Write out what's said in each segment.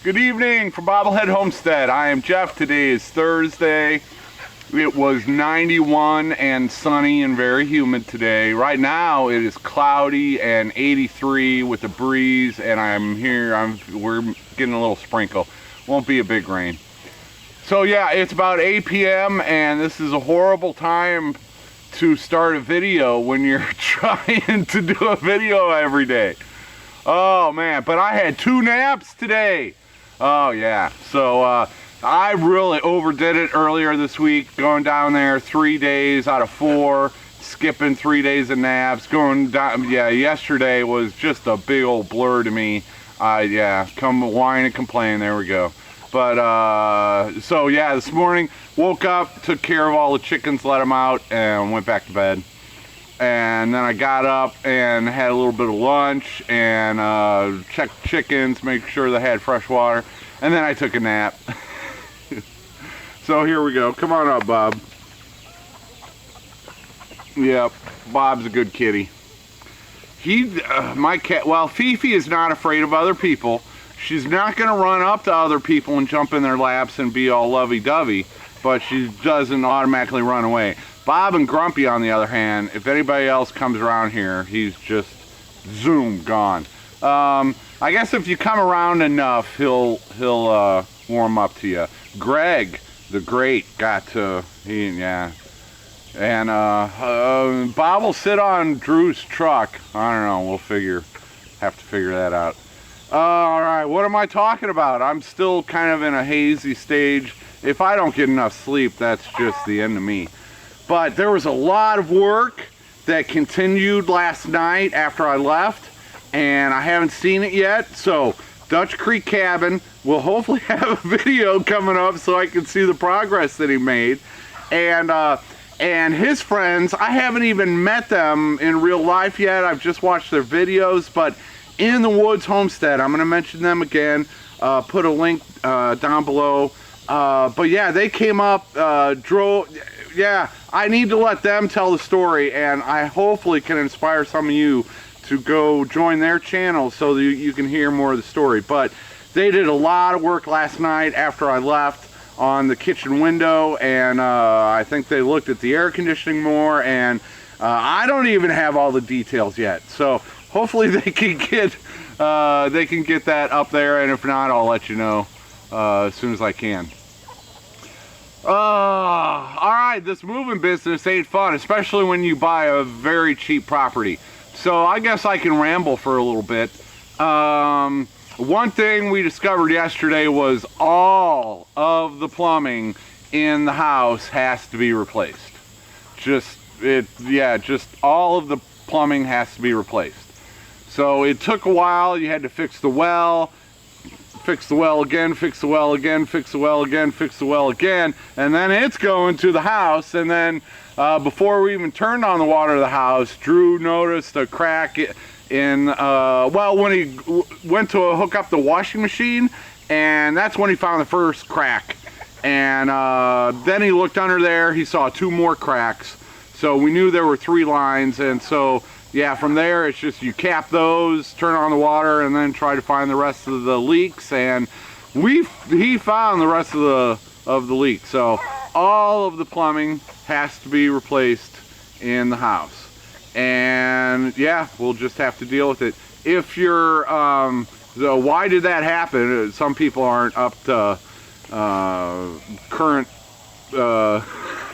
Good evening from Bobblehead Homestead. I am Jeff. Today is Thursday. It was 91 and sunny and very humid today. Right now it is cloudy and 83 with a breeze, and I'm here. We're getting a little sprinkle. Won't be a big rain. So yeah, it's about 8 p.m. and this is a horrible time to start a video when you're trying to do a video every day. Oh man, but I had 2 naps today. Oh yeah, so I really overdid it earlier this week, going down there 3 days out of 4, skipping 3 days of naps, going down. Yeah, yesterday was just a big old blur to me. Yeah, come whine and complain, there we go. But so yeah, this morning woke up, took care of all the chickens, let them out, and went back to bed. And then I got up and had a little bit of lunch and checked chickens, make sure they had fresh water, and then I took a nap. So here we go. Come on up, Bob. Yep, Bob's a good kitty. My cat, well, Fifi is not afraid of other people. She's not going to run up to other people and jump in their laps and be all lovey-dovey, but she doesn't automatically run away. Bob and Grumpy, on the other hand, if anybody else comes around here, he's just zoom, gone. I guess if you come around enough, he'll warm up to you. Greg, the Great, got to, yeah. And Bob will sit on Drew's truck. I don't know, have to figure that out. All right, what am I talking about? I'm still kind of in a hazy stage. If I don't get enough sleep, that's just the end of me. But there was a lot of work that continued last night after I left, and I haven't seen it yet. So Dutch Creek Cabin will hopefully have a video coming up so I can see the progress that he made. And his friends, I haven't even met them in real life yet. I've just watched their videos, but in the Woods Homestead, I'm going to mention them again, put a link down below. But yeah, they came up, yeah, I need to let them tell the story, and I hopefully can inspire some of you to go join their channel so that you can hear more of the story. But they did a lot of work last night after I left on the kitchen window, and I think they looked at the air conditioning more, and I don't even have all the details yet. So hopefully they can get that up there, and if not, I'll let you know as soon as I can. Alright, this moving business ain't fun, especially when you buy a very cheap property. So I guess I can ramble for a little bit. One thing we discovered yesterday was all of the plumbing in the house has to be replaced. Just all of the plumbing has to be replaced. So it took a while. You had to fix the well again, fix the well again, fix the well again, fix the well again, and then it's going to the house. And then before we even turned on the water to the house, Drew noticed a crack in, well, when he went to hook up the washing machine, and that's when he found the first crack. And then he looked under there, he saw 2 more cracks. So we knew there were 3 lines, and so yeah, from there it's just you cap those, turn on the water, and then try to find the rest of the leaks. And he found the rest of the leaks. So all of the plumbing has to be replaced in the house. And yeah, we'll just have to deal with it. If you're so why did that happen? Some people aren't up to current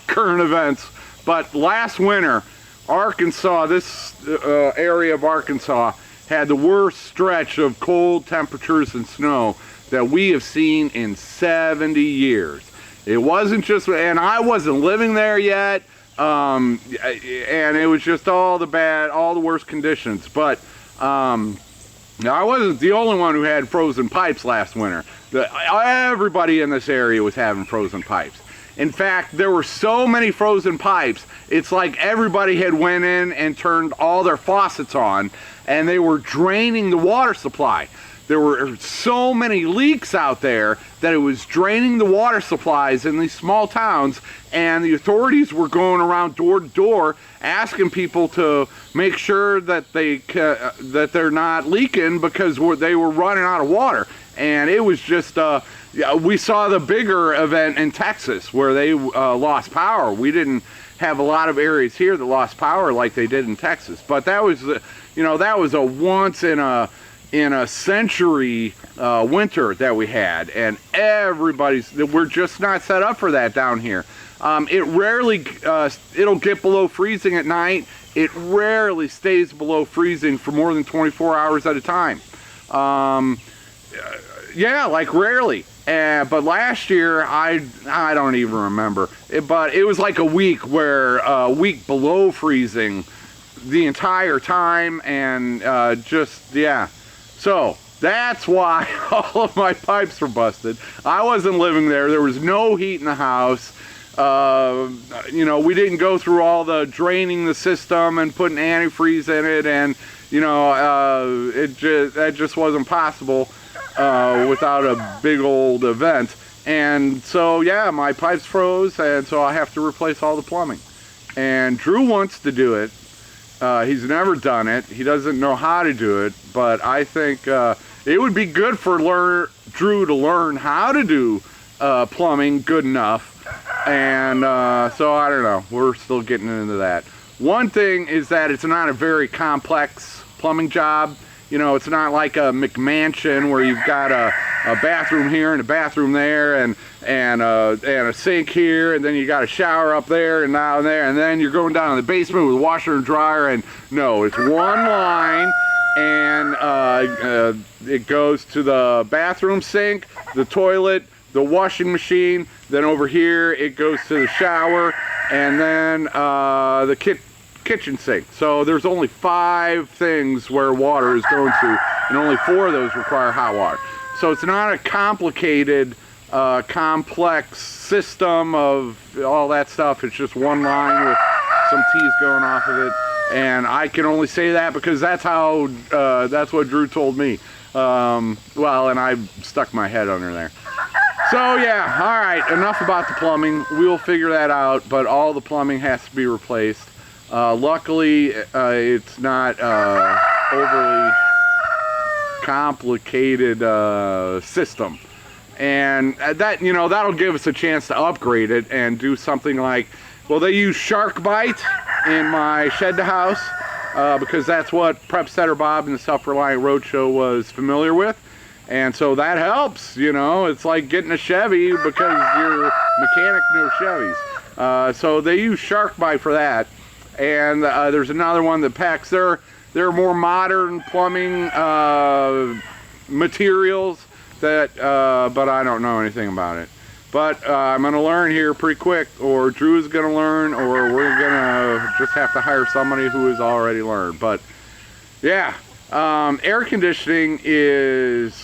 events, but last winter, Arkansas, this area of Arkansas had the worst stretch of cold temperatures and snow that we have seen in 70 years. It wasn't just, and I wasn't living there yet, and it was just all the worst conditions. But now, I wasn't the only one who had frozen pipes last winter. Everybody in this area was having frozen pipes. In fact, there were so many frozen pipes, it's like everybody had went in and turned all their faucets on, and they were draining the water supply. There were so many leaks out there that it was draining the water supplies in these small towns, and the authorities were going around door to door asking people to make sure that they're not leaking because they were running out of water. And it was just, yeah, we saw the bigger event in Texas where they lost power. We didn't have a lot of areas here that lost power like they did in Texas. But that was, you know, that was a once in a century winter that we had, and we're just not set up for that down here. It rarely, it'll get below freezing at night. It rarely stays below freezing for more than 24 hours at a time. Yeah, like rarely. But last year, I don't even remember. But it was like a week a week below freezing the entire time, and just, yeah. So that's why all of my pipes were busted. I wasn't living there. There was no heat in the house. You know, we didn't go through all the draining the system and putting antifreeze in it, and you know, that just wasn't possible without a big old event. And so yeah, my pipes froze, and so I have to replace all the plumbing. And Drew wants to do it. He's never done it. He doesn't know how to do it, but I think it would be good for Drew to learn how to do plumbing good enough. And so I don't know, we're still getting into that. One thing is that it's not a very complex plumbing job. You know, it's not like a McMansion where you've got a bathroom here and a bathroom there and a sink here, and then you got a shower up there and down there, and then you're going down in the basement with a washer and dryer. And no, it's one line, and it goes to the bathroom sink, the toilet, the washing machine, then over here it goes to the shower, and then the kitchen sink. So there's only 5 things where water is going to, and only 4 of those require hot water. So it's not a complicated, complex system of all that stuff. It's just one line with some T's going off of it. And I can only say that because that's how, that's what Drew told me. Well, and I stuck my head under there. So yeah, all right, enough about the plumbing. We'll figure that out, but all the plumbing has to be replaced. Luckily, it's not overly complicated system, and that, you know, that'll give us a chance to upgrade it and do something like, well, they use shark bite in my shed to house because that's what Prep Setter Bob and the Self-Reliant Roadshow was familiar with. And so that helps, you know. It's like getting a Chevy because your mechanic knows Chevys. So they use shark bite for that. And there's another one that packs their more modern plumbing materials that, but I don't know anything about it. But I'm going to learn here pretty quick, or Drew is going to learn, or we're going to just have to hire somebody who has already learned. But yeah, air conditioning is,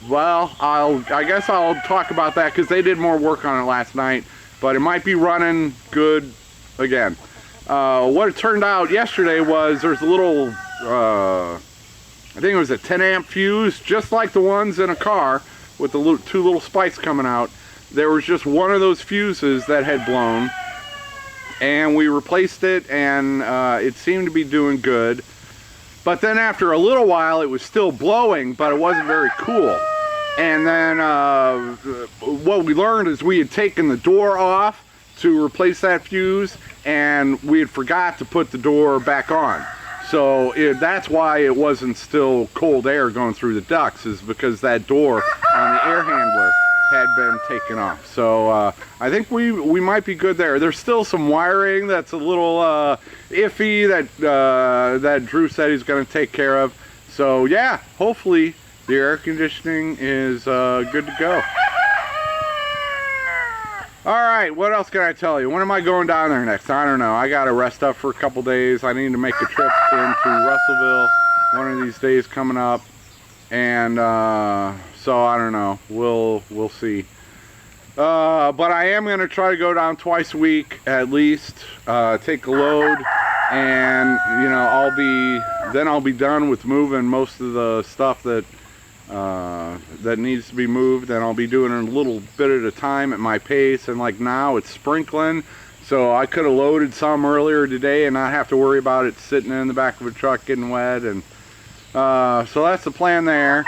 well, I guess I'll talk about that because they did more work on it last night, but it might be running good again. What it turned out yesterday was there's a little, I think it was a 10 amp fuse, just like the ones in a car with the 2 little spikes coming out. There was just one of those fuses that had blown, and we replaced it, and it seemed to be doing good. But then after a little while it was still blowing, but it wasn't very cool. And then what we learned is we had taken the door off to replace that fuse, and we had forgot to put the door back on. So that's why it wasn't still cold air going through the ducts, is because that door on the air handler had been taken off. So I think we might be good there. There's still some wiring that's a little iffy that Drew said he's going to take care of. So yeah, hopefully the air conditioning is good to go. Alright, what else can I tell you? When am I going down there next? I don't know. I got to rest up for a couple days. I need to make a trip into Russellville one of these days coming up. And so I don't know. We'll see. But I am going to try to go down twice a week at least. Take a load. And, you know, I'll be done with moving most of the stuff that needs to be moved, and I'll be doing it a little bit at a time at my pace. And like now it's sprinkling, so I could have loaded some earlier today and not have to worry about it sitting in the back of a truck getting wet. And so that's the plan there.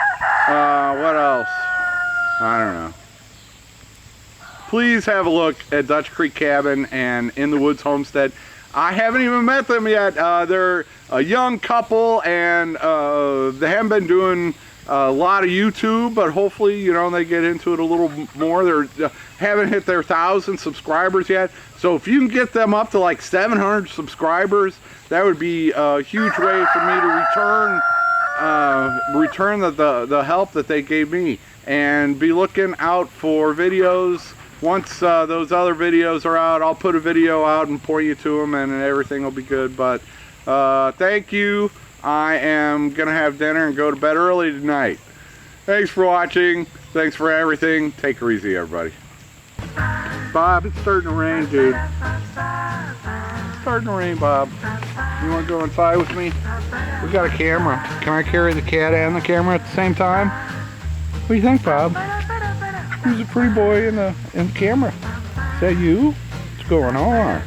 What else? I don't know. Please have a look at Dutch Creek Cabin and In the Woods Homestead. I haven't even met them yet. They're a young couple, and they haven't been doing a lot of YouTube, but hopefully, you know, they get into it a little more. They haven't hit their 1,000 subscribers yet. So if you can get them up to like 700 subscribers, that would be a huge way for me to return the help that they gave me. And be looking out for videos. Once those other videos are out, I'll put a video out and point you to them, and everything will be good. But thank you. I am going to have dinner and go to bed early tonight. Thanks for watching. Thanks for everything. Take her easy, everybody. Bob, it's starting to rain, dude. It's starting to rain, Bob. You want to go inside with me? We got a camera. Can I carry the cat and the camera at the same time? What do you think, Bob? Who's a pretty boy in the camera? Is that you? What's going on?